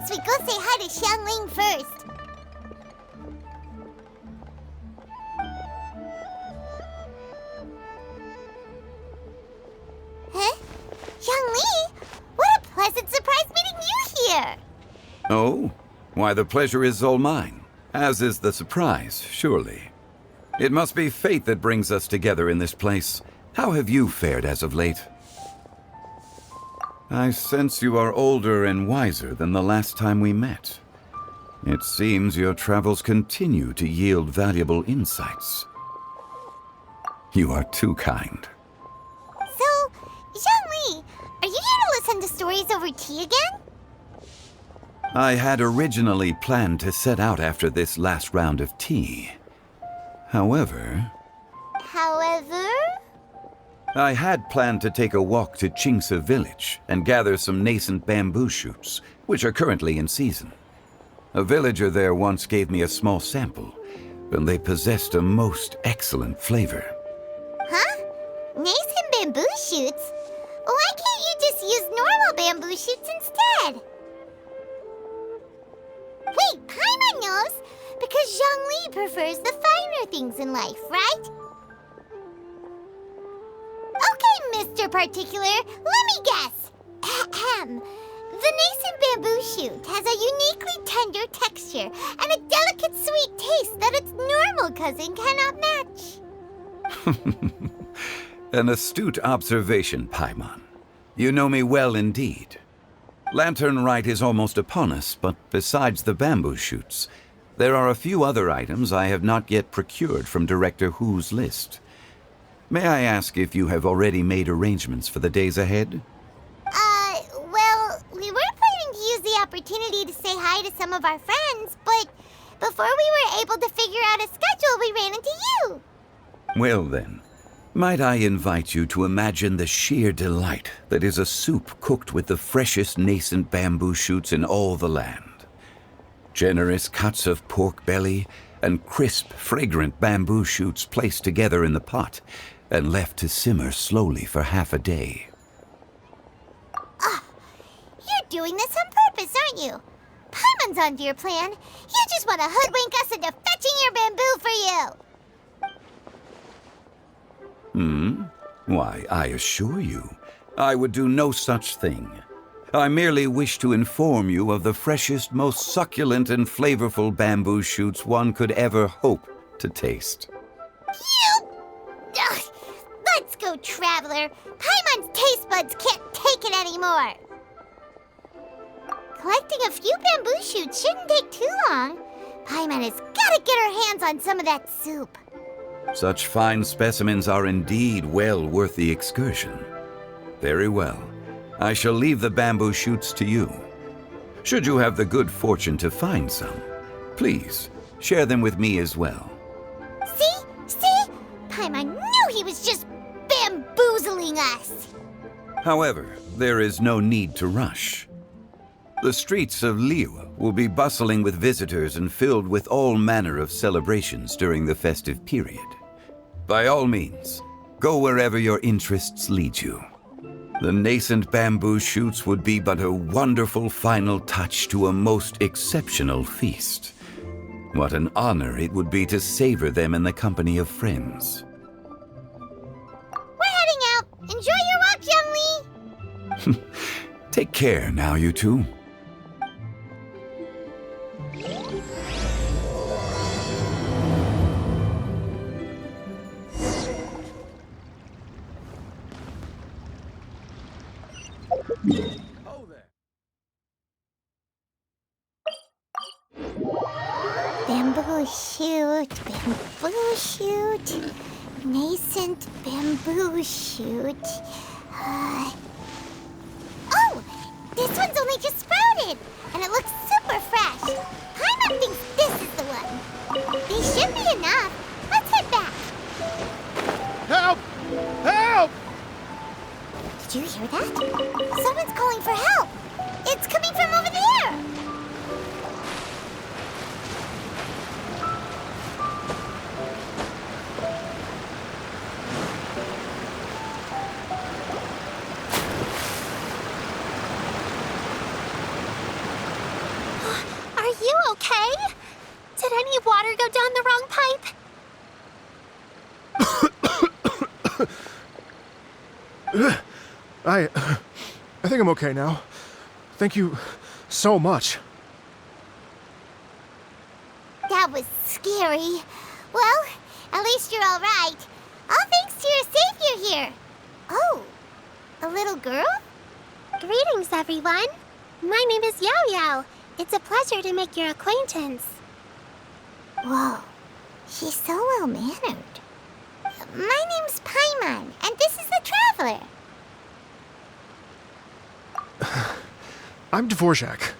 suggest we go say hi to Xiangling first. Huh? Xiangling? What a pleasant surprise meeting you here! Oh? Why, the pleasure is all mine, as is the surprise, surely. It must be fate that brings us together in this place. How have you fared as of late? I sense you are older and wiser than the last time we met. It seems your travels continue to yield valuable insights. You are too kind. So, Zhongli, are you here to listen to stories over tea again? I had originally planned to set out after this last round of tea. However, I had planned to take a walk to Chimes village and gather some nascent bamboo shoots, which are currently in season. A villager there once gave me a small sample, and they possessed a most excellent flavor. Huh? Nascent bamboo shoots? Why can't you just use normal bamboo shoots instead? Wait, Paimon knows! Because Zhongli prefers the finer things in life, right? Okay, Mr. Particular, let me guess. Ahem. The nascent bamboo shoot has a uniquely tender texture and a delicate sweet taste that its normal cousin cannot match. An astute observation, Paimon. You know me well indeed. Latern Rite is almost upon us, but besides the bamboo shoots, there are a few other items I have not yet procured from Director Hu's list. May I ask if you have already made arrangements for the days ahead? Well, we were planning to use the opportunity to say hi to some of our friends, but before we were able to figure out a schedule, we ran into you. Well then, might I invite you to imagine the sheer delight that is a soup cooked with the freshest nascent bamboo shoots in all the land. Generous cuts of pork belly and crisp, fragrant bamboo shoots placed together in the pot and left to simmer slowly for half a day. You're doing this on purpose, aren't you? Paimon's onto your plan. You just want to hoodwink us into fetching your bamboo for you. Why, I assure you, I would do no such thing. I merely wish to inform you of the freshest, most succulent and flavorful bamboo shoots one could ever hope to taste. Ugh, let's go, Traveler. Paimon's taste buds can't take it anymore. Collecting a few bamboo shoots shouldn't take too long. Paimon has got to get her hands on some of that soup. Such fine specimens are indeed well worth the excursion. Very well. I shall leave the bamboo shoots to you. Should you have the good fortune to find some, please share them with me as well. See? Paimon knew he was just bamboozling us. However, there is no need to rush. The streets of Liyue will be bustling with visitors and filled with all manner of celebrations during the festive period. By all means, go wherever your interests lead you. The nascent bamboo shoots would be but a wonderful final touch to a most exceptional feast. What an honor it would be to savor them in the company of friends. We're heading out. Enjoy your walk, Youngly. Take care now, you two. Bamboo shoot, nascent bamboo shoot. Oh, this one's only just sprouted, and it looks super fresh. Paimon thinks this is the one. These should be enough. Let's head back. Help! Help! Did you hear that? Someone's calling for help. It's coming from over there. water go down the wrong pipe? I think I'm okay now. Thank you so much. That was scary. Well, at least you're all right. All thanks to your savior here. Oh, a little girl? Greetings, everyone. My name is Yao Yao. It's a pleasure to make your acquaintance. Whoa, she's so well-mannered. My name's Paimon, and this is the Traveler. I'm Dvorak,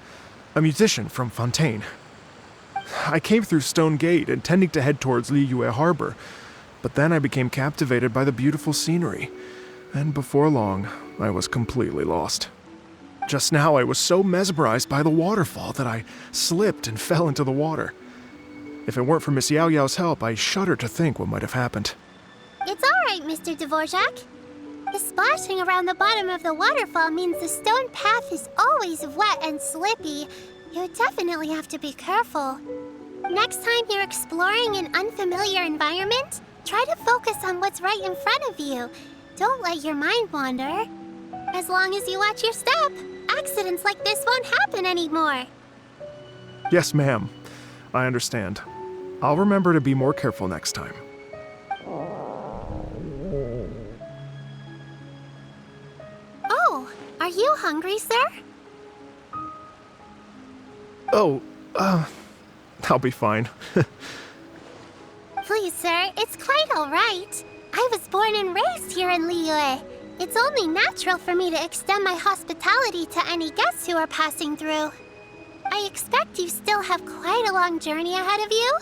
a musician from Fontaine. I came through Stone Gate intending to head towards Liyue Harbor, but then I became captivated by the beautiful scenery, and before long, I was completely lost. Just now, I was so mesmerized by the waterfall that I slipped and fell into the water. If it weren't for Miss Yao Yao's help, I shudder to think what might have happened. It's all right, Mr. Dvorak. The splashing around the bottom of the waterfall means the stone path is always wet and slippy. You definitely have to be careful. Next time you're exploring an unfamiliar environment, try to focus on what's right in front of you. Don't let your mind wander. As long as you watch your step, accidents like this won't happen anymore. Yes, ma'am. I understand. I'll remember to be more careful next time. Oh, are you hungry, sir? Oh, I'll be fine. Please, sir, it's quite all right. I was born and raised here in Liyue. It's only natural for me to extend my hospitality to any guests who are passing through. I expect you still have quite a long journey ahead of you.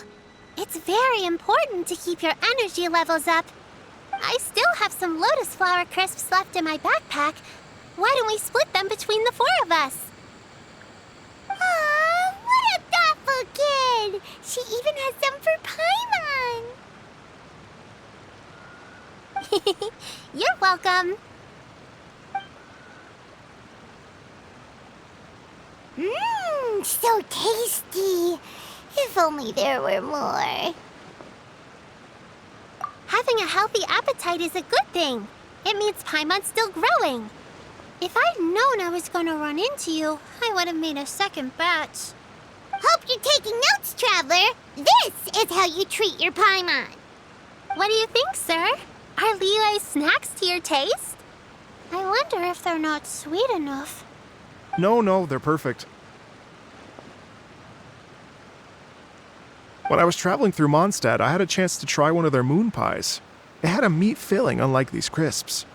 It's very important to keep your energy levels up. I still have some lotus flower crisps left in my backpack. Why don't we split them between the four of us? Aw, what a thoughtful kid! She even has some for Paimon! You're welcome. Mmm, so tasty. If only there were more. Having a healthy appetite is a good thing. It means Paimon's still growing. If I'd known I was going to run into you, I would have made a second batch. Hope you're taking notes, Traveler. This is how you treat your Paimon. What do you think, sir? Are Liyue snacks to your taste? I wonder if they're not sweet enough. No, they're perfect. When I was traveling through Mondstadt, I had a chance to try one of their moon pies. It had a meat filling, unlike these crisps.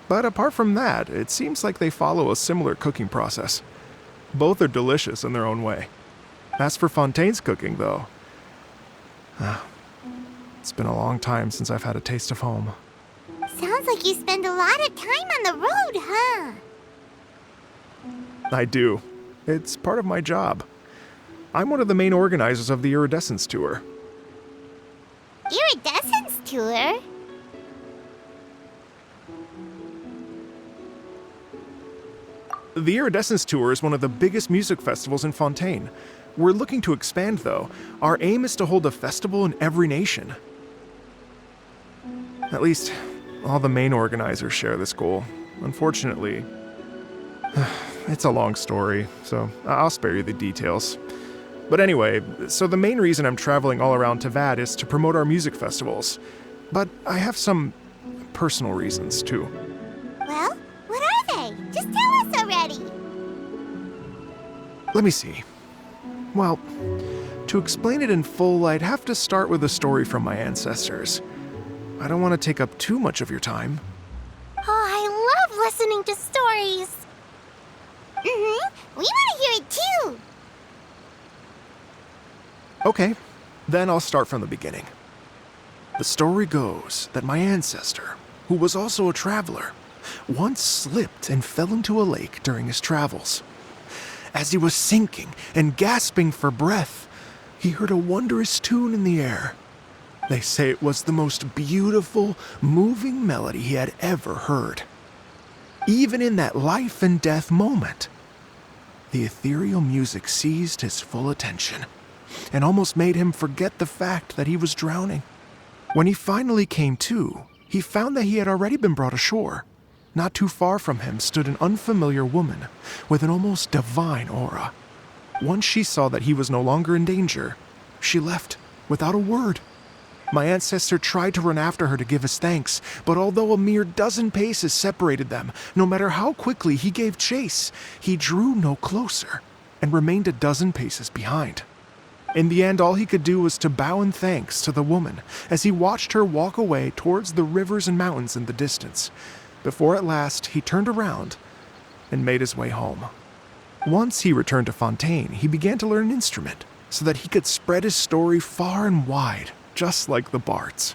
But apart from that, it seems like they follow a similar cooking process. Both are delicious in their own way. As for Fontaine's cooking, though, it's been a long time since I've had a taste of home. Sounds like you spend a lot of time on the road, huh? I do. It's part of my job. I'm one of the main organizers of the Iridescence Tour. Iridescence Tour? The Iridescence Tour is one of the biggest music festivals in Fontaine. We're looking to expand, though. Our aim is to hold a festival in every nation. At least, all the main organizers share this goal. Unfortunately, it's a long story, so I'll spare you the details. But anyway, so the main reason I'm traveling all around Tavad is to promote our music festivals. But I have some personal reasons, too. Well, what are they? Just tell us already. Let me see. Well, to explain it in full, I'd have to start with a story from my ancestors. I don't want to take up too much of your time. Oh, I love listening to stories. We want to hear it too. Okay, then I'll start from the beginning. The story goes that my ancestor, who was also a traveler, once slipped and fell into a lake during his travels. As he was sinking and gasping for breath, he heard a wondrous tune in the air. They say it was the most beautiful, moving melody he had ever heard. Even in that life and death moment, the ethereal music seized his full attention. and almost made him forget the fact that he was drowning. When he finally came to, he found that he had already been brought ashore. Not too far from him stood an unfamiliar woman with an almost divine aura. Once she saw that he was no longer in danger, she left without a word. My ancestor tried to run after her to give his thanks, but although a mere dozen paces separated them, no matter how quickly he gave chase, he drew no closer and remained a dozen paces behind. In the end, all he could do was to bow in thanks to the woman as he watched her walk away towards the rivers and mountains in the distance, before at last he turned around and made his way home. Once he returned to Fontaine, he began to learn an instrument so that he could spread his story far and wide, just like the bards.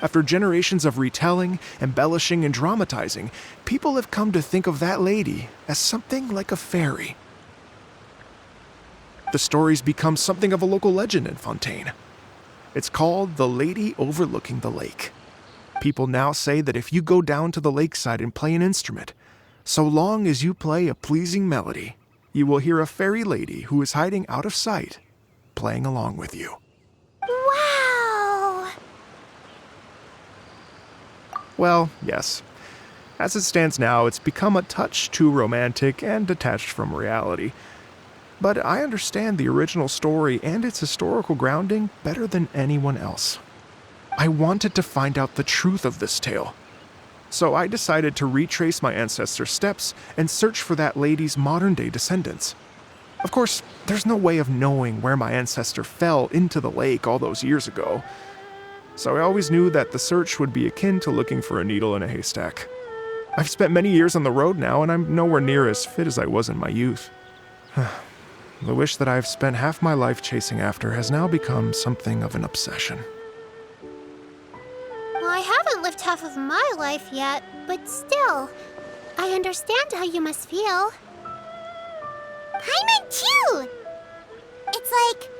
After generations of retelling, embellishing, and dramatizing, people have come to think of that lady as something like a fairy. The story's become something of a local legend in Fontaine. It's called the Lady Overlooking the Lake. People now say that if you go down to the lakeside and play an instrument, so long as you play a pleasing melody, you will hear a fairy lady who is hiding out of sight, playing along with you. Wow! Well, yes. As it stands now, it's become a touch too romantic and detached from reality. But I understand the original story and its historical grounding better than anyone else. I wanted to find out the truth of this tale. So I decided to retrace my ancestors' steps and search for that lady's modern-day descendants. Of course, there's no way of knowing where my ancestor fell into the lake all those years ago. So I always knew that the search would be akin to looking for a needle in a haystack. I've spent many years on the road now, and I'm nowhere near as fit as I was in my youth. The wish that I've spent half my life chasing after has now become something of an obsession. Well, I haven't lived half of my life yet, but still, I understand how you must feel. Paimon too! It's like...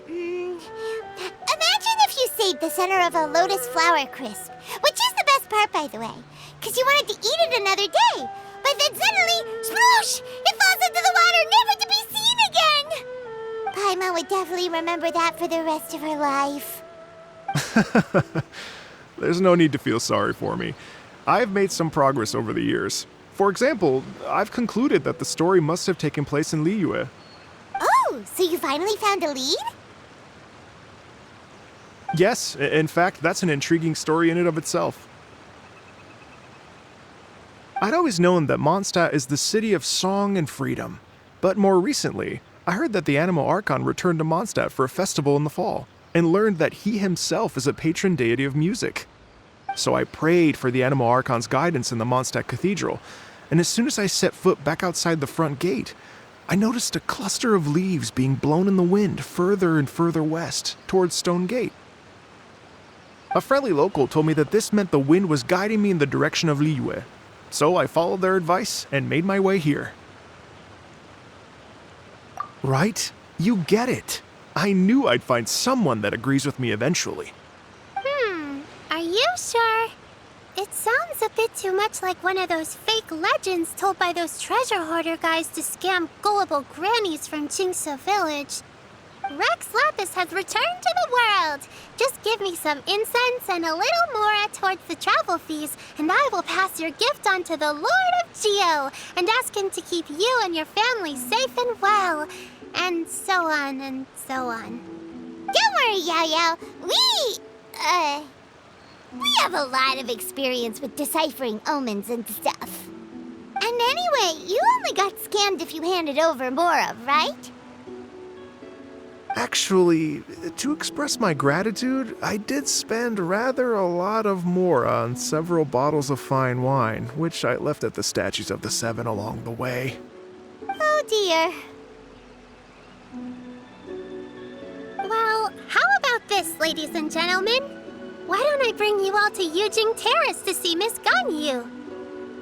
imagine if you saved the center of a lotus flower crisp, which is the best part, by the way, because you wanted to eat it another day. But then suddenly, sploosh! It falls into the water, never to be seen again! Paimon would definitely remember that for the rest of her life. There's no need to feel sorry for me. I've made some progress over the years. For example, I've concluded that the story must have taken place in Liyue. Oh, so you finally found a lead? Yes, in fact, that's an intriguing story in and of itself. I'd always known that Mondstadt is the city of song and freedom, but more recently, I heard that the Animal Archon returned to Mondstadt for a festival in the fall, and learned that he himself is a patron deity of music. So I prayed for the Animal Archon's guidance in the Mondstadt Cathedral, and as soon as I set foot back outside the front gate, I noticed a cluster of leaves being blown in the wind further and further west, towards Stone Gate. A friendly local told me that this meant the wind was guiding me in the direction of Liyue, so I followed their advice and made my way here. Right? You get it. I knew I'd find someone that agrees with me eventually. Are you sure? It sounds a bit too much like one of those fake legends told by those treasure hoarder guys to scam gullible grannies from Jingsa Village. Rex Lapis has returned to the world. Just give me some incense and a little more towards the travel fees, and I will pass your gift on to the Lord of Geo and ask him to keep you and your family safe and well. And so on and so on. Don't worry, Yao Yao. We have a lot of experience with deciphering omens and stuff. And anyway, you only got scammed if you handed over Mora, right? Actually, to express my gratitude, I did spend rather a lot of Mora on several bottles of fine wine, which I left at the Statues of the Seven along the way. Oh dear. Well, how about this, ladies and gentlemen? Why don't I bring you all to Yujing Terrace to see Miss Ganyu?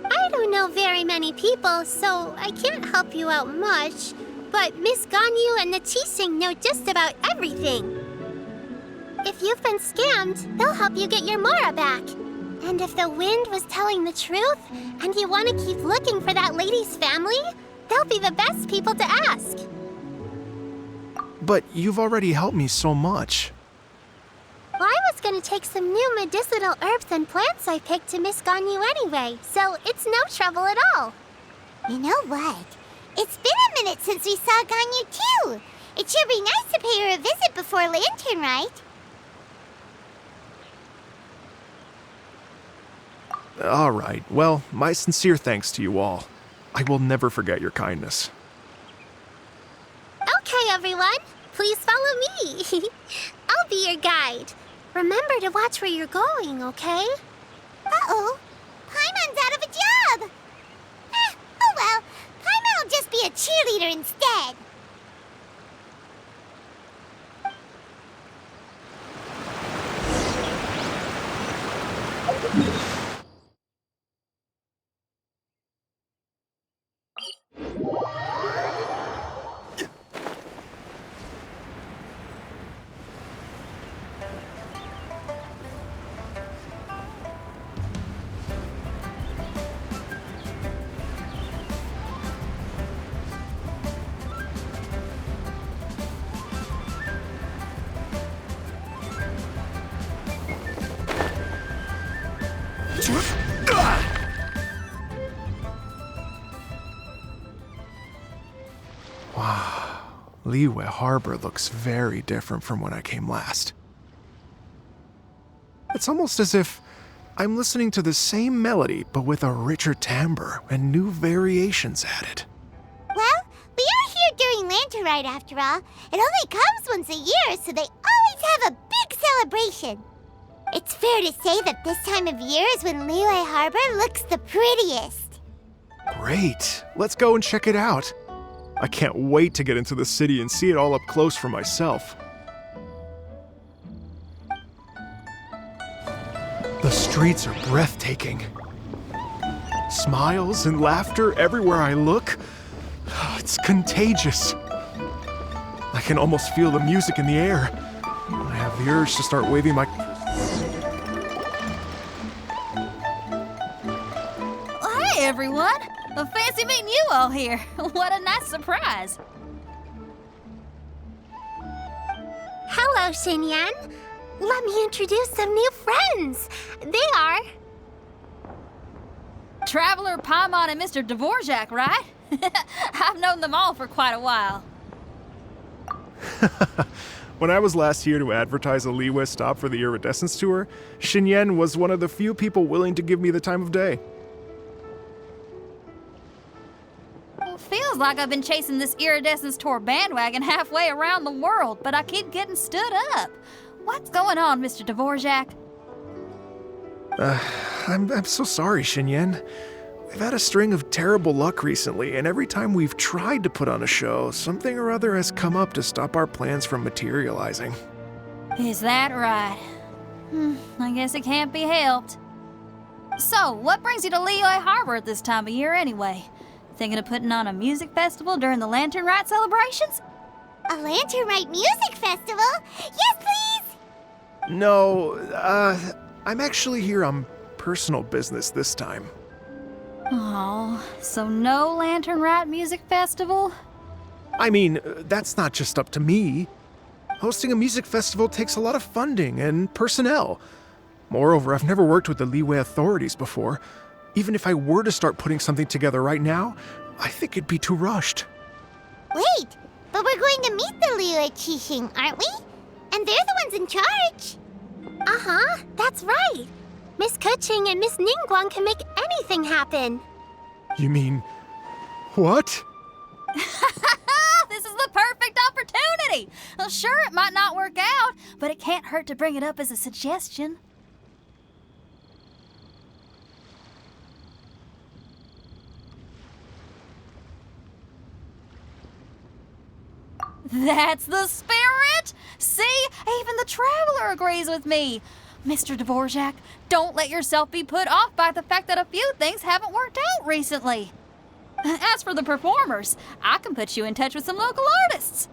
I don't know very many people, so I can't help you out much. But Miss Ganyu and the Qixing know just about everything. If you've been scammed, they'll help you get your Mora back. And if the wind was telling the truth, and you want to keep looking for that lady's family, they'll be the best people to ask. But you've already helped me so much. Well, I was gonna take some new medicinal herbs and plants I picked to Miss Ganyu anyway, so it's no trouble at all. You know what? It's been a minute since we saw Ganyu too. It should be nice to pay her a visit before Latern Rite. All right, well, my sincere thanks to you all. I will never forget your kindness. Okay, everyone, please follow me. I'll be your guide. Remember to watch where you're going, okay? Uh-oh. Paimon's out of a job. Oh well. Paimon will just be a cheerleader instead. Wow, Liyue Harbor looks very different from when I came last. It's almost as if I'm listening to the same melody, but with a richer timbre and new variations added. Well, we are here during Latern Rite after all. It only comes once a year, so they always have a big celebration. It's fair to say that this time of year is when Liyue Harbor looks the prettiest. Great, let's go and check it out. I can't wait to get into the city and see it all up close for myself. The streets are breathtaking. Smiles and laughter everywhere I look. It's contagious. I can almost feel the music in the air. I have the urge to start waving my... Hey, everyone! Fancy meeting you all here. What a nice surprise. Hello, Xinyan. Let me introduce some new friends. They are... Traveler, Paimon, and Mr. Dvorak, right? I've known them all for quite a while. When I was last here to advertise a Liyue stop for the Iridescence Tour, Xinyan was one of the few people willing to give me the time of day. Feels like I've been chasing this Iridescence Tour bandwagon halfway around the world, but I keep getting stood up. What's going on, Mr. Dvorak? I'm so sorry, Xinyan. We've had a string of terrible luck recently, and every time we've tried to put on a show, something or other has come up to stop our plans from materializing. Is that right? I guess it can't be helped. So, what brings you to Liyue Harbor at this time of year anyway? Thinking of putting on a music festival during the Latern Rite celebrations? A Latern Rite music festival? Yes, please! No, I'm actually here on personal business this time. Oh, so no Latern Rite music festival? I mean, that's not just up to me. Hosting a music festival takes a lot of funding and personnel. Moreover, I've never worked with the Liyue authorities before. Even if I were to start putting something together right now, I think it'd be too rushed. Wait, but we're going to meet the Liyue Qixing, aren't we? And they're the ones in charge. Uh-huh, that's right. Miss Keqing and Miss Ningguang can make anything happen. You mean... what? This is the perfect opportunity! Well, sure, it might not work out, but it can't hurt to bring it up as a suggestion. That's the spirit! See? Even the Traveler agrees with me. Mr. Dvorak, don't let yourself be put off by the fact that a few things haven't worked out recently. As for the performers, I can put you in touch with some local artists.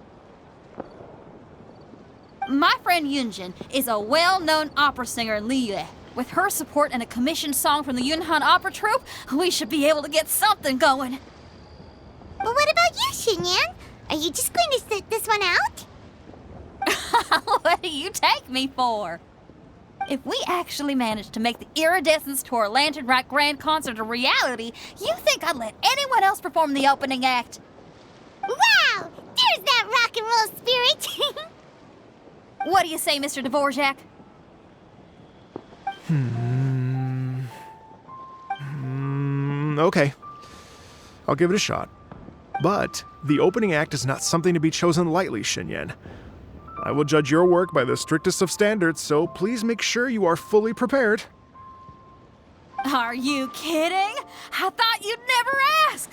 My friend Yunjin is a well-known opera singer in Liyue. With her support and a commissioned song from the Yunhan Opera Troupe, we should be able to get something going. But what about you, Xinyan? Are you just going to sit this one out? What do you take me for? If we actually manage to make the Iridescence Tour Latern Rite Grand Concert a reality, you think I'd let anyone else perform the opening act? Wow! There's that rock and roll spirit! What do you say, Mr. Dvorak? Okay. I'll give it a shot. But the opening act is not something to be chosen lightly, Xinyan. I will judge your work by the strictest of standards, so please make sure you are fully prepared. Are you kidding? I thought you'd never ask.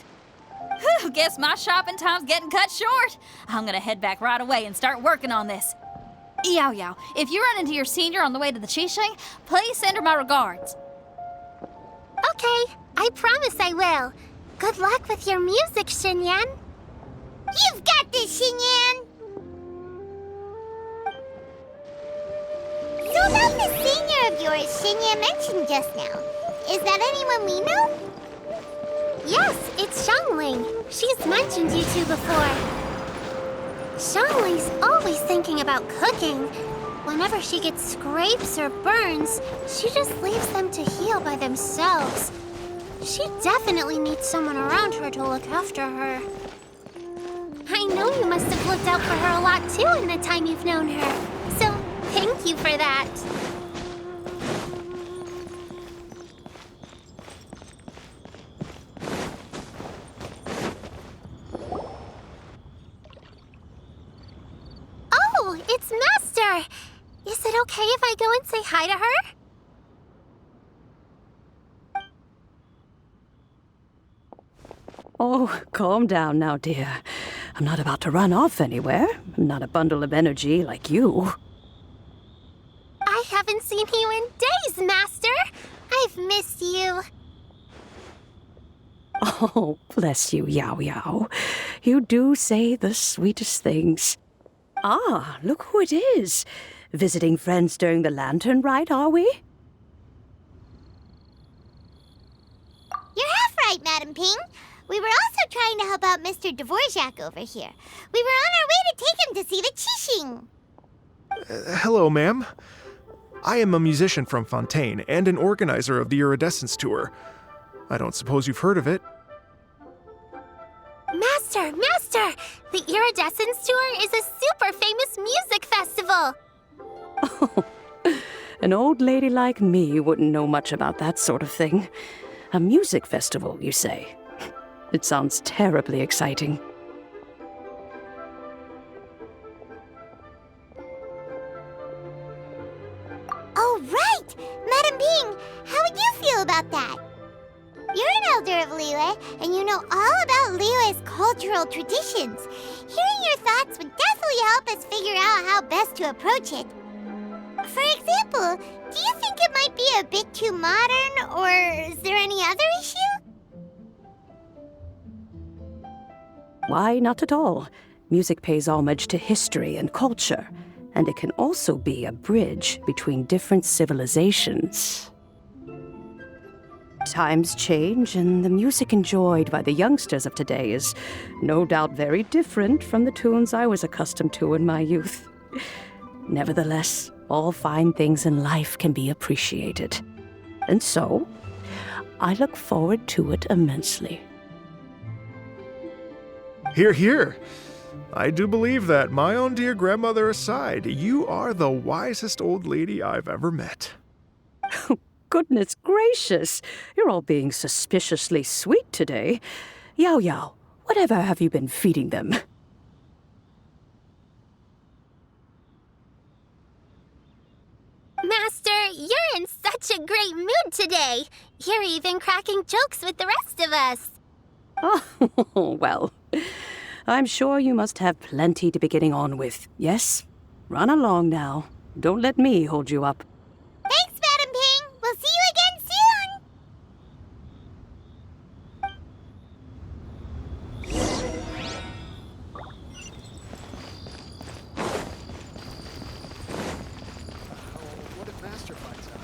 Whew, guess my shopping time's getting cut short. I'm gonna head back right away and start working on this. Yao Yao, if you run into your senior on the way to the Qixing, please send her my regards. Okay, I promise I will. Good luck with your music, Xinyan. You've got this, Xinyan! So about the senior of yours Xinyan mentioned just now, is that anyone we know? Yes, it's Xiangling. She's mentioned you two before. Xiangling's always thinking about cooking. Whenever she gets scrapes or burns, she just leaves them to heal by themselves. She definitely needs someone around her to look after her. I know you must have looked out for her a lot too in the time you've known her. So, thank you for that. Oh, it's Master! Is it okay if I go and say hi to her? Oh, calm down now, dear. I'm not about to run off anywhere. I'm not a bundle of energy like you. I haven't seen you in days, Master! I've missed you. Oh, bless you, Yao Yao. You do say the sweetest things. Ah, look who it is. Visiting friends during the Latern Rite, are we? You're half right, Madam Ping. We were also trying to help out Mr. Dvorak over here. We were on our way to take him to see the Qixing. Hello, ma'am. I am a musician from Fontaine and an organizer of the Iridescence Tour. I don't suppose you've heard of it. Master! The Iridescence Tour is a super famous music festival! Oh, an old lady like me wouldn't know much about that sort of thing. A music festival, you say? It sounds terribly exciting. Oh, right! Madam Ping, how would you feel about that? You're an elder of Liyue, and you know all about Liyue's cultural traditions. Hearing your thoughts would definitely help us figure out how best to approach it. For example, do you think it might be a bit too modern, or is there any other issue? Why, not at all. Music pays homage to history and culture, and it can also be a bridge between different civilizations. Times change, and the music enjoyed by the youngsters of today is no doubt very different from the tunes I was accustomed to in my youth. Nevertheless, all fine things in life can be appreciated. And so, I look forward to it immensely. Hear, hear. I do believe that, my own dear grandmother aside, you are the wisest old lady I've ever met. Goodness gracious, you're all being suspiciously sweet today. Yao Yao, whatever have you been feeding them? Master, you're in such a great mood today. You're even cracking jokes with the rest of us. Oh, well, I'm sure you must have plenty to be getting on with. Yes? Run along now. Don't let me hold you up. Thanks, Madam Ping. We'll see you again soon. What if Master finds out?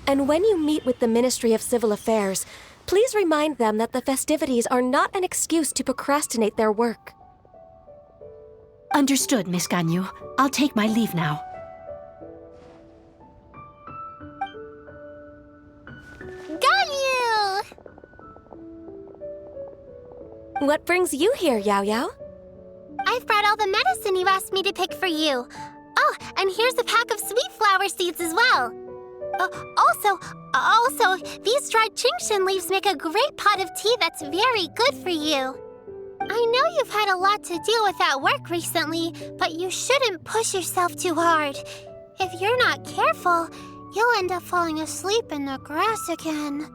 And when you meet with the Ministry of Civil Affairs, please remind them that the festivities are not an excuse to procrastinate their work. Understood, Miss Ganyu. I'll take my leave now. Ganyu! What brings you here, Yao Yao? I've brought all the medicine you asked me to pick for you. Oh, and here's a pack of sweet flower seeds as well. Also, these dried Chingshin leaves make a great pot of tea that's very good for you. I know you've had a lot to deal with at work recently, but you shouldn't push yourself too hard. If you're not careful, you'll end up falling asleep in the grass again.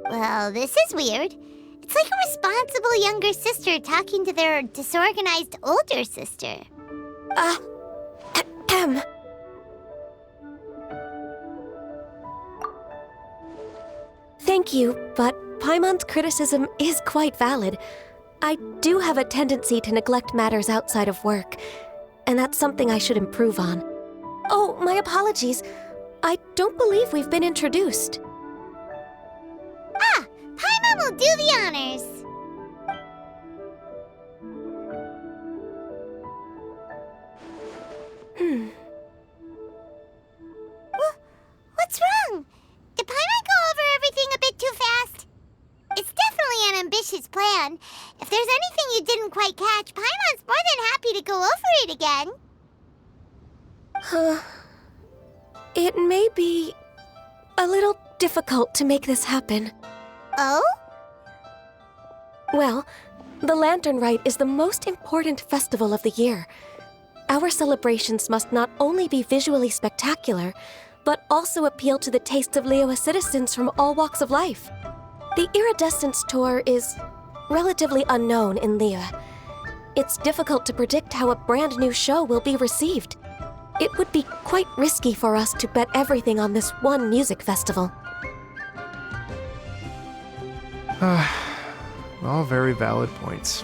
Well, this is weird. It's like a responsible younger sister talking to their disorganized older sister. Thank you, but Paimon's criticism is quite valid. I do have a tendency to neglect matters outside of work, and that's something I should improve on. Oh, my apologies. I don't believe we've been introduced. Paimon will do the honors. What's wrong? Did Paimon go over everything a bit too fast? It's definitely an ambitious plan. If there's anything you didn't quite catch, Paimon's more than happy to go over it again. It may be a little difficult to make this happen. Oh? Well, the Latern Rite is the most important festival of the year. Our celebrations must not only be visually spectacular, but also appeal to the tastes of Liyue citizens from all walks of life. The Iridescence Tour is relatively unknown in Liyue. It's difficult to predict how a brand new show will be received. It would be quite risky for us to bet everything on this one music festival. All very valid points.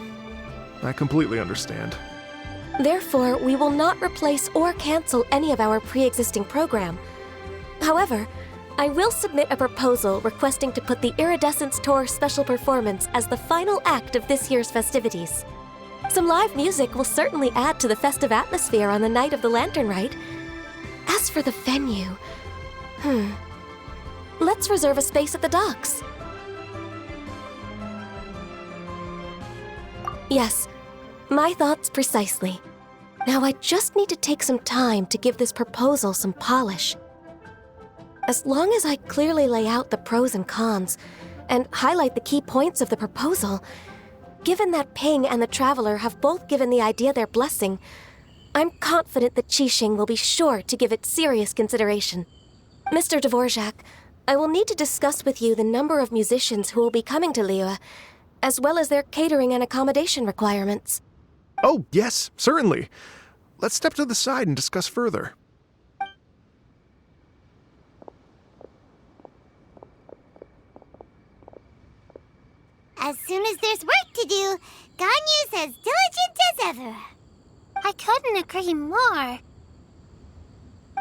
I completely understand. Therefore, we will not replace or cancel any of our pre-existing program. However, I will submit a proposal requesting to put the Iridescence Tour special performance as the final act of this year's festivities. Some live music will certainly add to the festive atmosphere on the night of the Latern Rite. As for the venue, let's reserve a space at the docks. Yes, my thoughts precisely. Now I just need to take some time to give this proposal some polish. As long as I clearly lay out the pros and cons, and highlight the key points of the proposal, given that Ping and the Traveler have both given the idea their blessing, I'm confident that Qixing will be sure to give it serious consideration. Mr. Dvorak, I will need to discuss with you the number of musicians who will be coming to Liyue, as well as their catering and accommodation requirements. Oh, yes, certainly. Let's step to the side and discuss further. As soon as there's work to do, Ganyu's as diligent as ever. I couldn't agree more.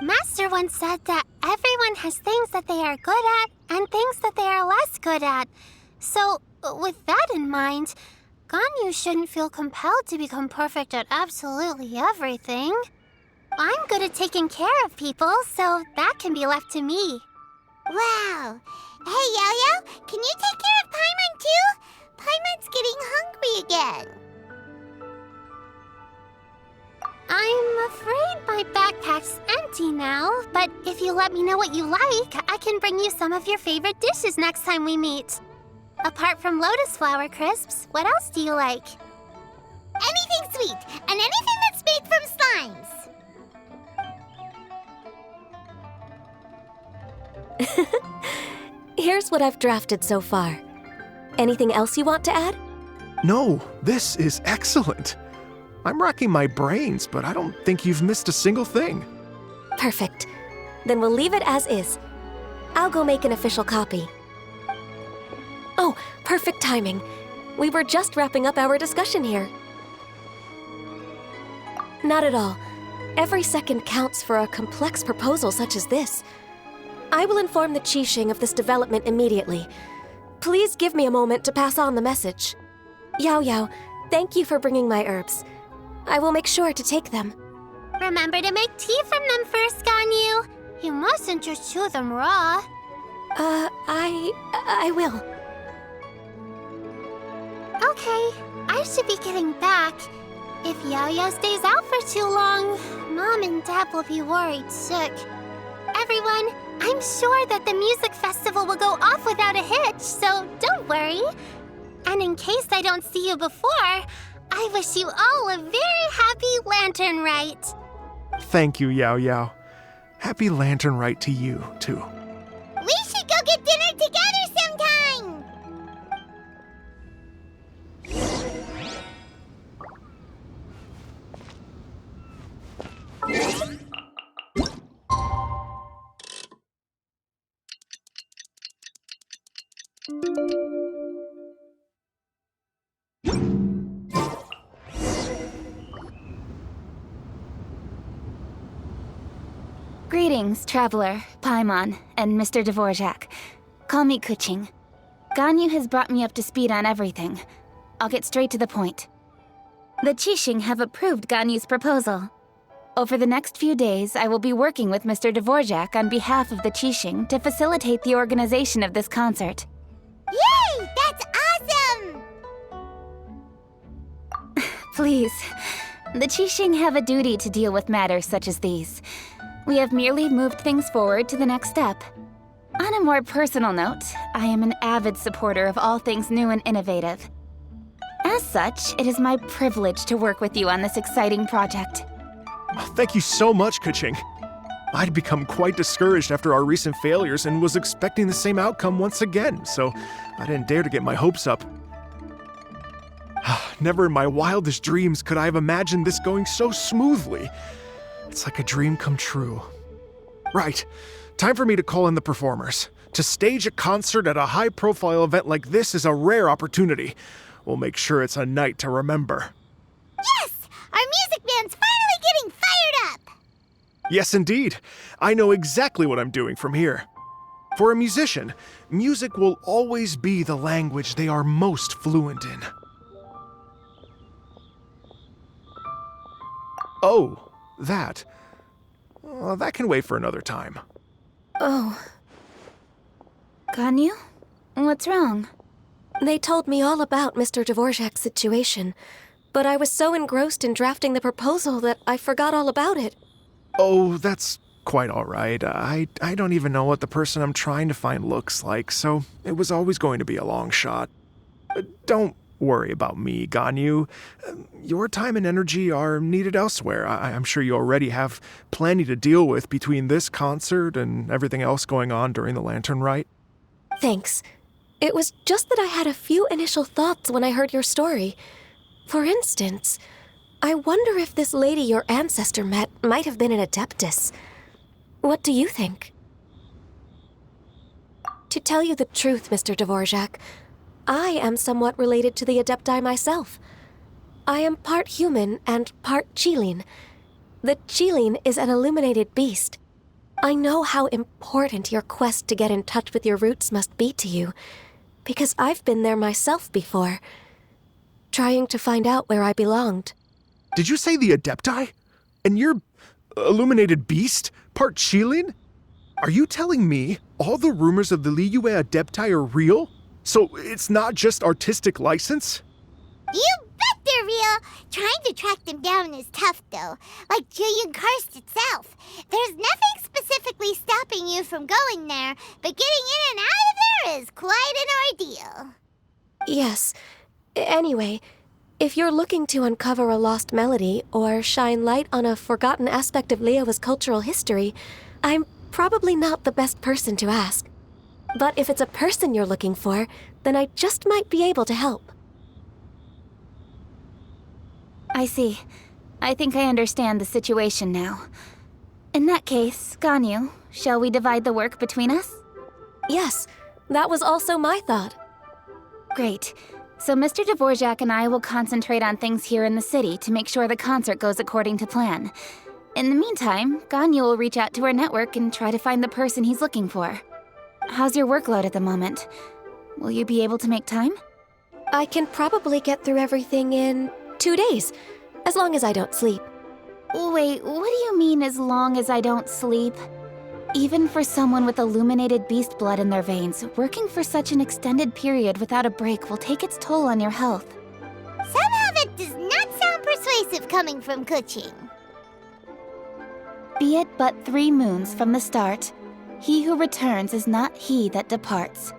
Master once said that everyone has things that they are good at and things that they are less good at. So, with that in mind, Ganyu shouldn't feel compelled to become perfect at absolutely everything. I'm good at taking care of people, so that can be left to me. Wow. Hey, Yo-Yo, can you take care of Paimon too? Paimon's getting hungry again. I'm afraid my backpack's empty now, but if you let me know what you like, I can bring you some of your favorite dishes next time we meet. Apart from lotus flower crisps, what else do you like? Anything sweet, and anything that's made from slimes. Here's what I've drafted so far. Anything else you want to add? No, this is excellent. I'm racking my brains, but I don't think you've missed a single thing. Perfect. Then we'll leave it as is. I'll go make an official copy. Oh, perfect timing. We were just wrapping up our discussion here. Not at all. Every second counts for a complex proposal such as this. I will inform the Qixing of this development immediately. Please give me a moment to pass on the message. Yao Yao, thank you for bringing my herbs. I will make sure to take them. Remember to make tea from them first, Ganyu. You mustn't just chew them raw. I will. Okay, I should be getting back. If Yao Yao stays out for too long, Mom and Dad will be worried sick. Everyone, I'm sure that the music festival will go off without a hitch, so don't worry. And in case I don't see you before, I wish you all a very happy Latern Rite. Thank you, Yao Yao. Happy Latern Rite to you, too. We should go get dinner together sometime! Greetings, Traveler, Paimon, and Mr. Dvorak. Call me Kuching. Ganyu has brought me up to speed on everything. I'll get straight to the point. The Qixing have approved Ganyu's proposal. Over the next few days, I will be working with Mr. Dvorak on behalf of the Qixing to facilitate the organization of this concert. Yay! That's awesome! Please, the Qixing have a duty to deal with matters such as these. We have merely moved things forward to the next step. On a more personal note, I am an avid supporter of all things new and innovative. As such, it is my privilege to work with you on this exciting project. Thank you so much, Kuching. I'd become quite discouraged after our recent failures and was expecting the same outcome once again, so I didn't dare to get my hopes up. Never in my wildest dreams could I have imagined this going so smoothly. It's like a dream come true. Right, time for me to call in the performers. To stage a concert at a high-profile event like this is a rare opportunity. We'll make sure it's a night to remember. Yes! Our music band's finally getting fired up! Yes, indeed. I know exactly what I'm doing from here. For a musician, music will always be the language they are most fluent in. Oh, that. Well, that can wait for another time. Oh. Ganyu? What's wrong? They told me all about Mr. Dvorak's situation, but I was so engrossed in drafting the proposal that I forgot all about it. Oh, that's quite all right. I don't even know what the person I'm trying to find looks like, so it was always going to be a long shot. Don't worry about me, Ganyu. Your time and energy are needed elsewhere. I'm sure you already have plenty to deal with between this concert and everything else going on during the Latern Rite. Thanks. It was just that I had a few initial thoughts when I heard your story. For instance, I wonder if this lady your ancestor met might have been an Adeptus. What do you think? To tell you the truth, Mr. Dvorak, I am somewhat related to the Adepti myself. I am part human and part Qilin. The Qilin is an illuminated beast. I know how important your quest to get in touch with your roots must be to you, because I've been there myself before, trying to find out where I belonged. Did you say the Adepti? And you're illuminated beast? Part Qilin? Are you telling me all the rumors of the Liyue Adepti are real? So it's not just artistic license? You bet they're real! Trying to track them down is tough, though. Like Julian Karst itself. There's nothing specifically stopping you from going there, but getting in and out of there is quite an ordeal. Yes. Anyway, if you're looking to uncover a lost melody or shine light on a forgotten aspect of Liyue's cultural history, I'm probably not the best person to ask. But if it's a person you're looking for, then I just might be able to help. I see. I think I understand the situation now. In that case, Ganyu, shall we divide the work between us? Yes, that was also my thought. Great. So Mr. Dvorak and I will concentrate on things here in the city to make sure the concert goes according to plan. In the meantime, Ganyu will reach out to our network and try to find the person he's looking for. How's your workload at the moment? Will you be able to make time? I can probably get through everything in 2 days, as long as I don't sleep. Wait, what do you mean as long as I don't sleep? Even for someone with illuminated beast blood in their veins, working for such an extended period without a break will take its toll on your health. Somehow that does not sound persuasive coming from Kuching. Be it but 3 moons from the start, he who returns is not he that departs.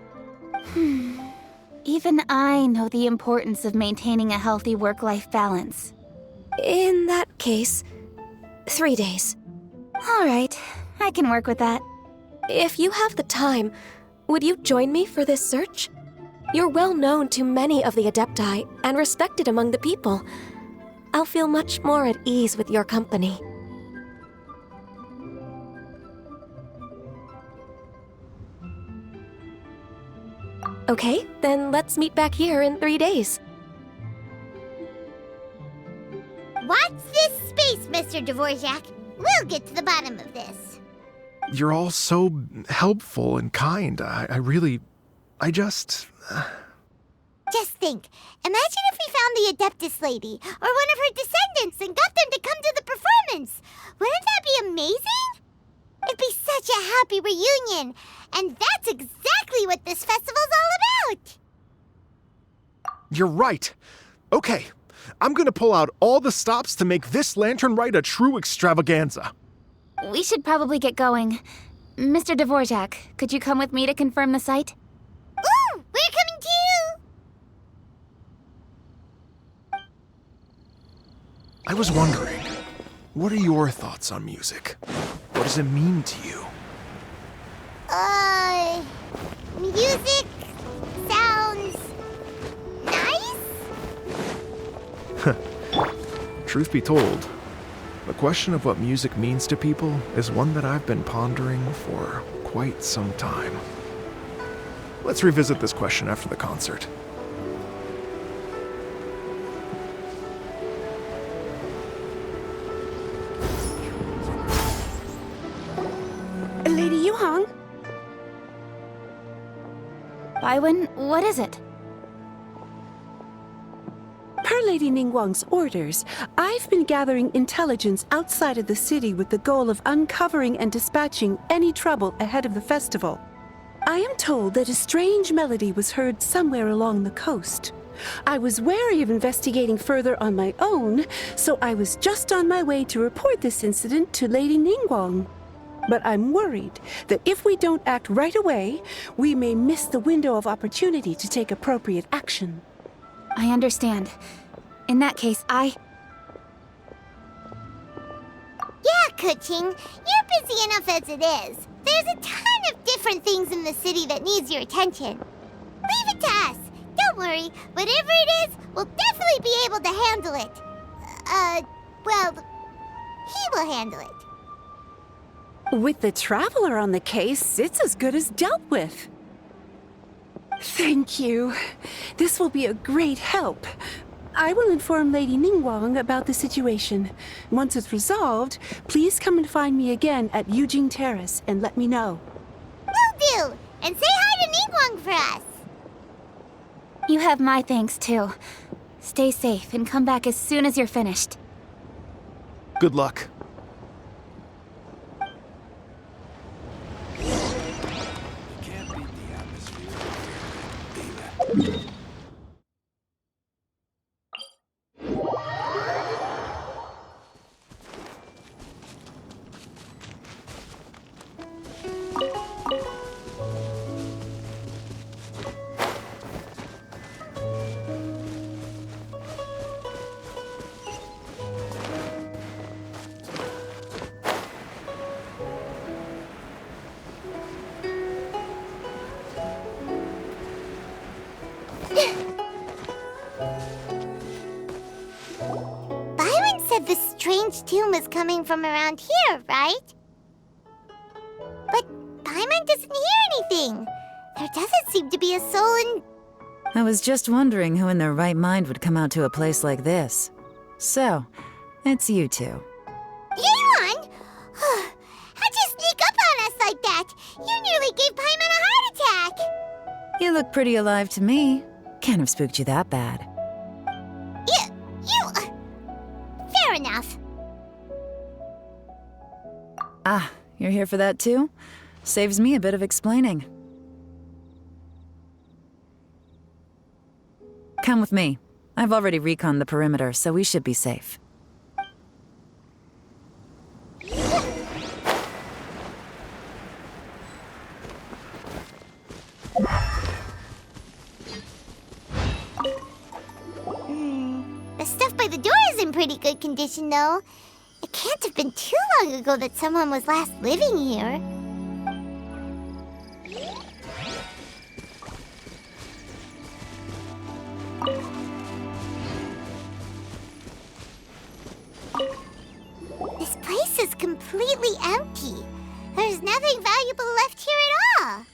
Even I know the importance of maintaining a healthy work-life balance. In that case, 3 days. All right, I can work with that. If you have the time, would you join me for this search? You're well known to many of the Adepti and respected among the people. I'll feel much more at ease with your company. Okay, then let's meet back here in 3 days. Watch this space, Mr. Dvorak. We'll get to the bottom of this. You're all so helpful and kind. Just think. Imagine if we found the Adeptus lady, or one of her descendants, and got them to come to the performance. Wouldn't that be amazing? It'd be such a happy reunion. And that's exactly what this festival's all about. You're right. Okay, I'm gonna pull out all the stops to make this Latern Rite a true extravaganza. We should probably get going. Mr. Dvorak, could you come with me to confirm the site? Ooh, we're coming too! I was wondering, what are your thoughts on music? What does it mean to you? Music sounds nice? Truth be told, the question of what music means to people is one that I've been pondering for quite some time. Let's revisit this question after the concert. Lady Yuhang? Baiwen, what is it? Per Lady Ningguang's orders, I've been gathering intelligence outside of the city with the goal of uncovering and dispatching any trouble ahead of the festival. I am told that a strange melody was heard somewhere along the coast. I was wary of investigating further on my own, so I was just on my way to report this incident to Lady Ningguang. But I'm worried that if we don't act right away, we may miss the window of opportunity to take appropriate action. I understand. In that case, Yeah, Kuching, you're busy enough as it is. There's a ton of different things in the city that needs your attention. Leave it to us. Don't worry. Whatever it is, we'll definitely be able to handle it. He will handle it. With the Traveler on the case, it's as good as dealt with. Thank you. This will be a great help. I will inform Lady Ningguang about the situation. Once it's resolved, please come and find me again at Yujing Terrace and let me know. Will do. And say hi to Ningguang for us. you have my thanks too. Stay safe and come back as soon as you're finished. Good luck. Byron said the strange tune was coming from around here, right? But Paimon doesn't hear anything. There doesn't seem to be a soul in... I was just wondering who in their right mind would come out to a place like this. So, it's you two. Yuan! look pretty alive to me. Can't have spooked you that bad. Fair enough. Ah, you're here for that too? Saves me a bit of explaining. Come with me. I've already reconned the perimeter, so we should be safe. The stuff by the door is in pretty good condition, though. It can't have been too long ago that someone was last living here. This place is completely empty. There's nothing valuable left here at all.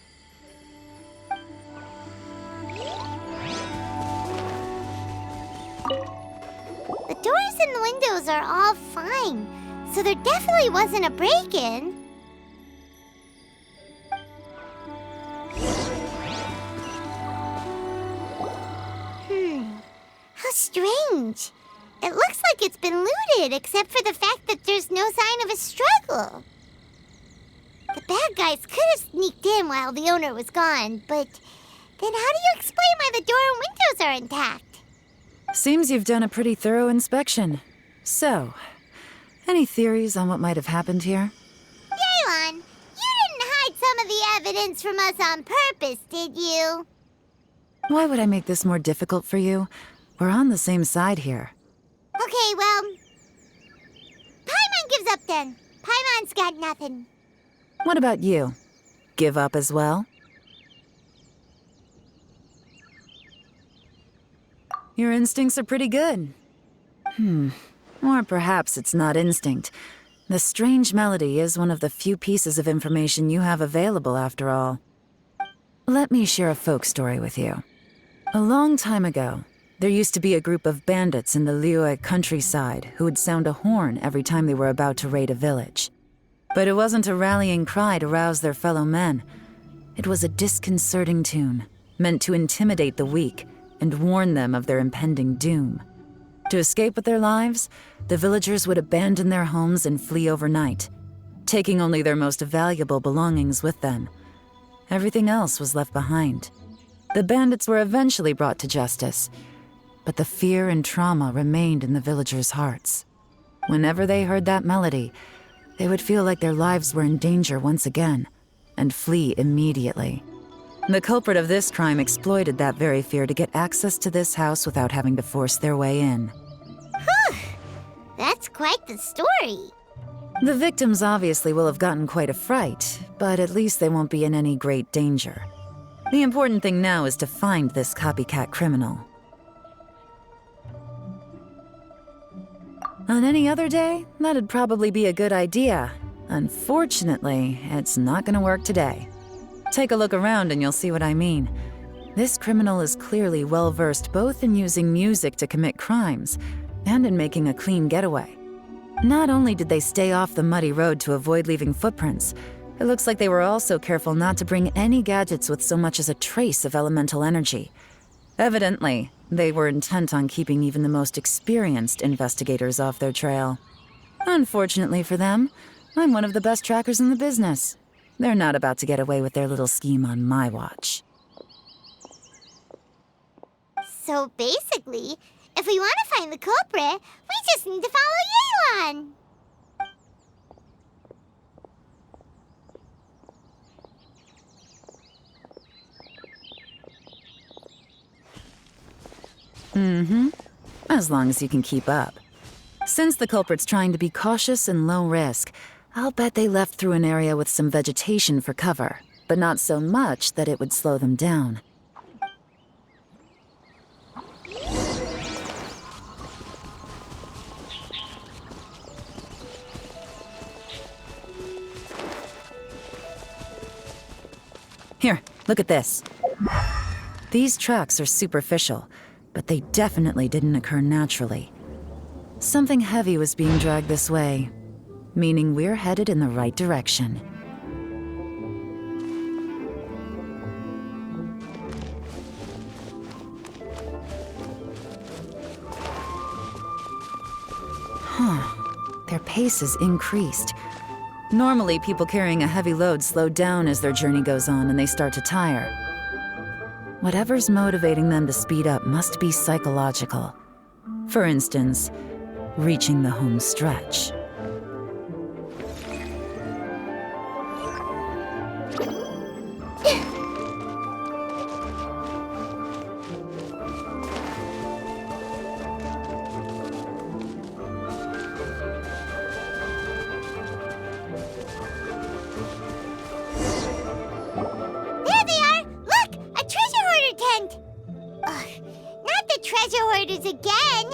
The doors and the windows are all fine, so there definitely wasn't a break-in. How strange. It looks like it's been looted, except for the fact that there's no sign of a struggle. The bad guys could have sneaked in while the owner was gone, but then how do you explain why the door and windows are intact? Seems you've done a pretty thorough inspection. So, any theories on what might have happened here? Yelan, you didn't hide some of the evidence from us on purpose, did you? Why would I make this more difficult for you? We're on the same side here. Okay, well, Paimon gives up then. Paimon's got nothing. What about you? Give up as well? Your instincts are pretty good. Or perhaps it's not instinct. The strange melody is one of the few pieces of information you have available, after all. Let me share a folk story with you. A long time ago, there used to be a group of bandits in the Liyue countryside who would sound a horn every time they were about to raid a village. But it wasn't a rallying cry to rouse their fellow men. It was a disconcerting tune, meant to intimidate the weak and warn them of their impending doom. To escape with their lives, the villagers would abandon their homes and flee overnight, taking only their most valuable belongings with them. Everything else was left behind. The bandits were eventually brought to justice, but the fear and trauma remained in the villagers' hearts. Whenever they heard that melody, they would feel like their lives were in danger once again, and flee immediately. The culprit of this crime exploited that very fear to get access to this house without having to force their way in. That's quite the story. The victims obviously will have gotten quite a fright, but at least they won't be in any great danger. The important thing now is to find this copycat criminal. On any other day, that'd probably be a good idea. Unfortunately, it's not gonna work today. Take a look around and you'll see what I mean. This criminal is clearly well-versed both in using music to commit crimes and in making a clean getaway. Not only did they stay off the muddy road to avoid leaving footprints, it looks like they were also careful not to bring any gadgets with so much as a trace of elemental energy. Evidently, they were intent on keeping even the most experienced investigators off their trail. Unfortunately for them, I'm one of the best trackers in the business. They're not about to get away with their little scheme on my watch. So basically, if we want to find the culprit, we just need to follow Yelan. As long as you can keep up. Since the culprit's trying to be cautious and low risk, I'll bet they left through an area with some vegetation for cover, but not so much that it would slow them down. Here, look at this. These tracks are superficial, but they definitely didn't occur naturally. Something heavy was being dragged this way, meaning we're headed in the right direction. Their pace is increased. Normally, people carrying a heavy load slow down as their journey goes on and they start to tire. Whatever's motivating them to speed up must be psychological. For instance, reaching the home stretch. There they are! Look! A treasure hoarder tent! Ugh, not the treasure hoarders again!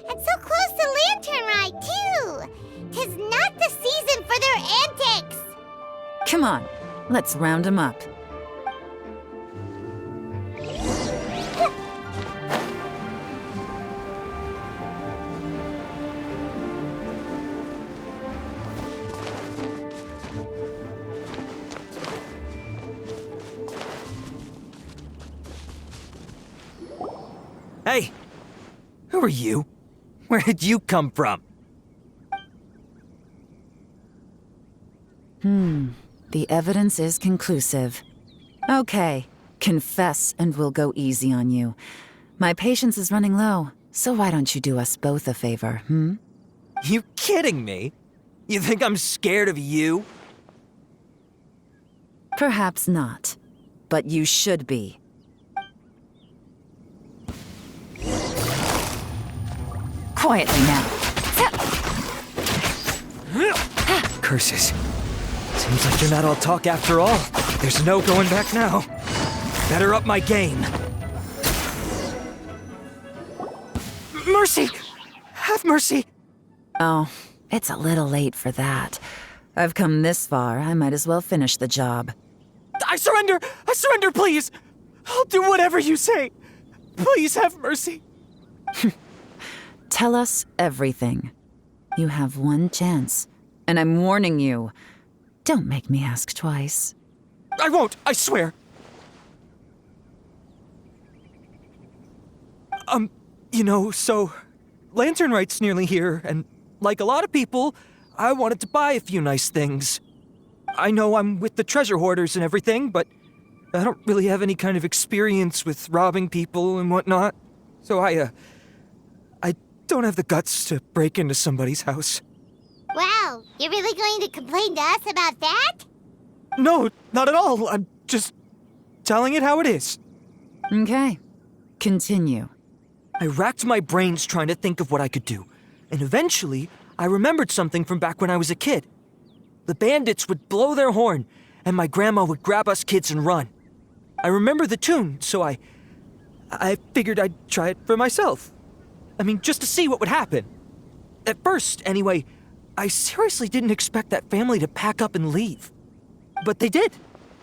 And so close to Latern Rite, too! 'Tis not the season for their antics! Come on, let's round them up. Hey! Who are you? Where did you come from? The evidence is conclusive. Okay, confess and we'll go easy on you. My patience is running low, so why don't you do us both a favor, You kidding me? You think I'm scared of you? Perhaps not, but you should be. Quietly now. Curses. Seems like you're not all talk after all. There's no going back now. Better up my game. Mercy! Have mercy! Oh, it's a little late for that. I've come this far, I might as well finish the job. I surrender! I surrender, please! I'll do whatever you say. Please have mercy. Tell us everything. You have one chance, and I'm warning you. Don't make me ask twice. I won't, I swear. So Latern Rite's nearly here, and like a lot of people, I wanted to buy a few nice things. I know I'm with the treasure hoarders and everything, but I don't really have any kind of experience with robbing people and whatnot. So I don't have the guts to break into somebody's house. Wow, you're really going to complain to us about that? No, not at all. I'm just telling it how it is. Okay, continue. I racked my brains trying to think of what I could do, and eventually I remembered something from back when I was a kid. The bandits would blow their horn, and my grandma would grab us kids and run. I remember the tune, so I figured I'd try it for myself. I mean, just to see what would happen. At first, anyway, I seriously didn't expect that family to pack up and leave. But they did,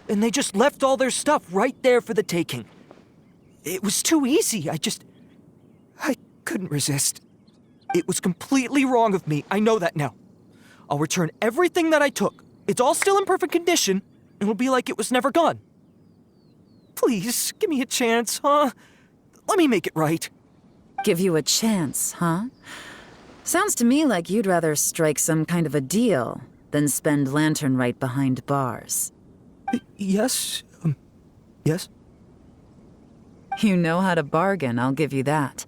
and they just left all their stuff right there for the taking. It was too easy, I couldn't resist. It was completely wrong of me, I know that now. I'll return everything that I took. It's all still in perfect condition, and it'll be like it was never gone. Please, give me a chance, huh? Let me make it right. Give you a chance, huh? Sounds to me like you'd rather strike some kind of a deal than spend Latern Rite behind bars. Yes? Yes? You know how to bargain, I'll give you that.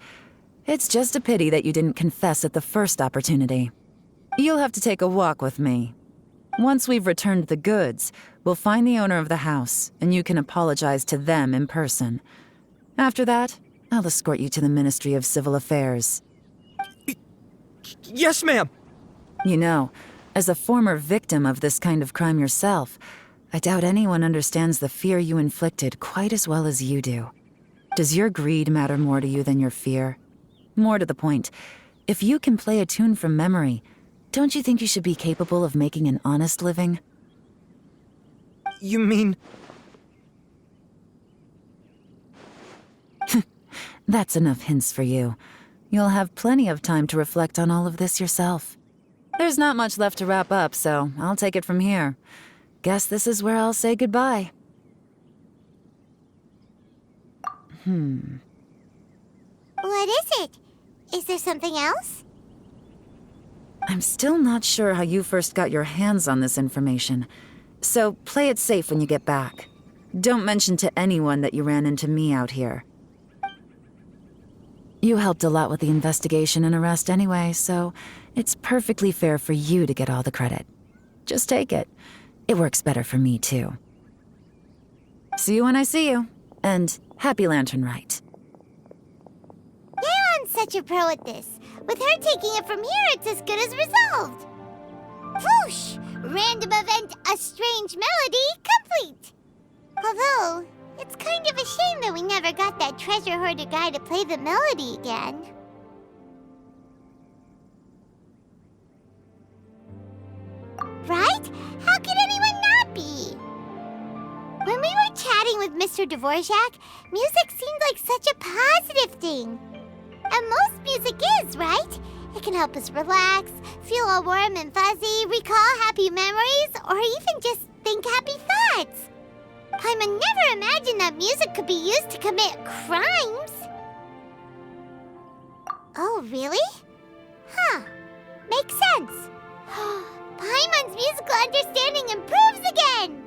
It's just a pity that you didn't confess at the first opportunity. You'll have to take a walk with me. Once we've returned the goods, we'll find the owner of the house, and you can apologize to them in person. After that, I'll escort you to the Ministry of Civil Affairs. Yes, ma'am! You know, as a former victim of this kind of crime yourself, I doubt anyone understands the fear you inflicted quite as well as you do. Does your greed matter more to you than your fear? More to the point, if you can play a tune from memory, don't you think you should be capable of making an honest living? You mean... That's enough hints for you. You'll have plenty of time to reflect on all of this yourself. There's not much left to wrap up, so I'll take it from here. Guess this is where I'll say goodbye. What is it? Is there something else? I'm still not sure how you first got your hands on this information, so play it safe when you get back. Don't mention to anyone that you ran into me out here. You helped a lot with the investigation and arrest anyway, so it's perfectly fair for you to get all the credit. Just take it. It works better for me, too. See you when I see you, and happy Latern Rite. Yeon's such a pro at this. With her taking it from here, it's as good as resolved. Whoosh! Random event, a strange melody, complete! Although, it's kind of a shame that we never got that treasure hoarder guy to play the melody again. Right? How could anyone not be? When we were chatting with Mr. Dvorak, music seemed like such a positive thing. And most music is, right? It can help us relax, feel all warm and fuzzy, recall happy memories, or even just think happy thoughts. Paimon never imagined that music could be used to commit crimes. Oh, really? Huh. Makes sense. Paimon's musical understanding improves again!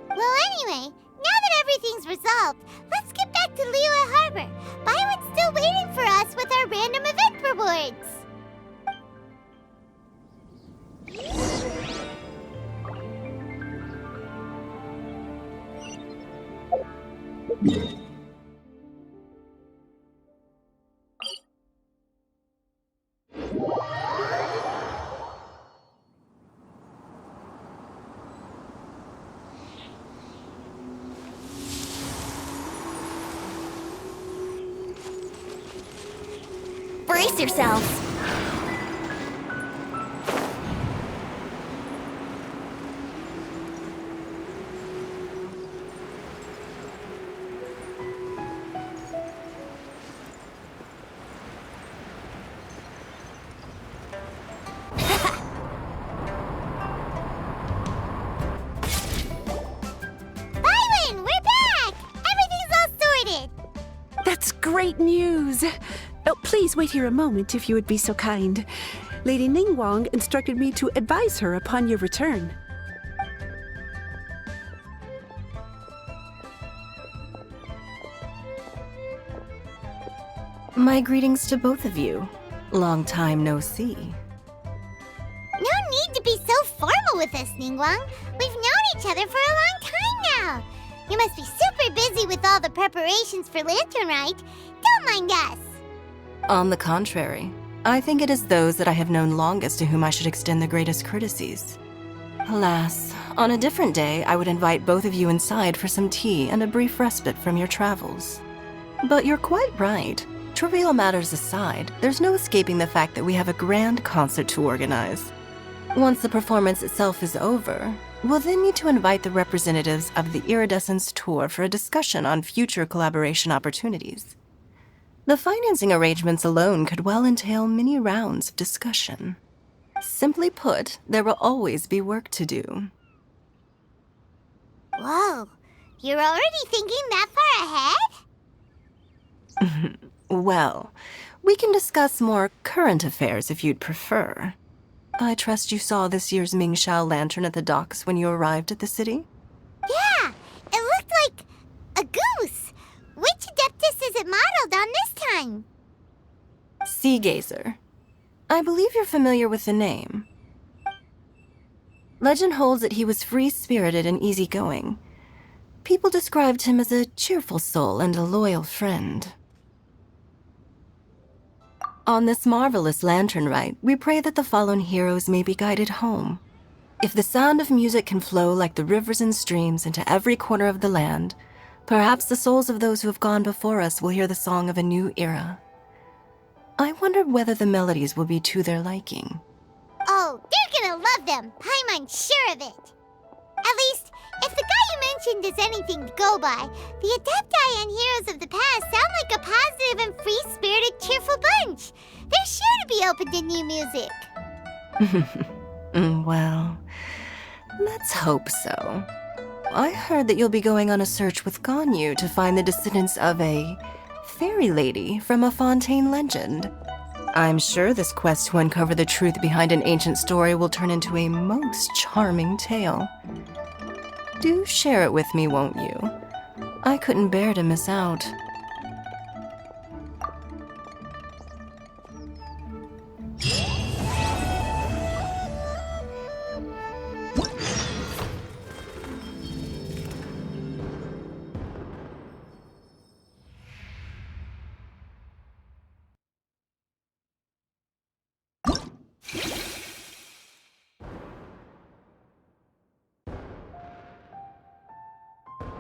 Well, anyway, now that everything's resolved, let's get back to Liyue Harbor. Byron's still waiting for us with our random event rewards. Brace yourselves. Byron, we're back! Everything's all sorted! That's great news! Oh, please wait here a moment if you would be so kind. Lady Ningguang instructed me to advise her upon your return. My greetings to both of you. Long time no see. No need to be so formal with us, Ningguang. We've known each other for a long time now. You must be super busy with all the preparations for Latern Rite. Don't mind us. On the contrary, I think it is those that I have known longest to whom I should extend the greatest courtesies. Alas, on a different day, I would invite both of you inside for some tea and a brief respite from your travels. But you're quite right. Trivial matters aside, there's no escaping the fact that we have a grand concert to organize. Once the performance itself is over, we'll then need to invite the representatives of the Iridescence Tour for a discussion on future collaboration opportunities. The financing arrangements alone could well entail many rounds of discussion. Simply put, there will always be work to do. Whoa, you're already thinking that far ahead? Well, we can discuss more current affairs if you'd prefer. I trust you saw this year's Mingxiao lantern at the docks when you arrived at the city? Yeah, it looked like a goose. Which Adeptus is it modeled on this time? Sea Gazer. I believe you're familiar with the name. Legend holds that he was free-spirited and easygoing. People described him as a cheerful soul and a loyal friend. On this marvelous Latern Rite, we pray that the fallen heroes may be guided home. If the sound of music can flow like the rivers and streams into every corner of the land, perhaps the souls of those who have gone before us will hear the song of a new era. I wonder whether the melodies will be to their liking. Oh, they're gonna love them. Paimon's sure of it. At least, if the guy you mentioned is anything to go by, the Adepti and heroes of the past sound like a positive and free-spirited, cheerful bunch. They're sure to be open to new music. Well, let's hope so. I heard that you'll be going on a search with Ganyu to find the descendants of a fairy lady from a Fontaine legend. I'm sure this quest to uncover the truth behind an ancient story will turn into a most charming tale. Do share it with me, won't you? I couldn't bear to miss out.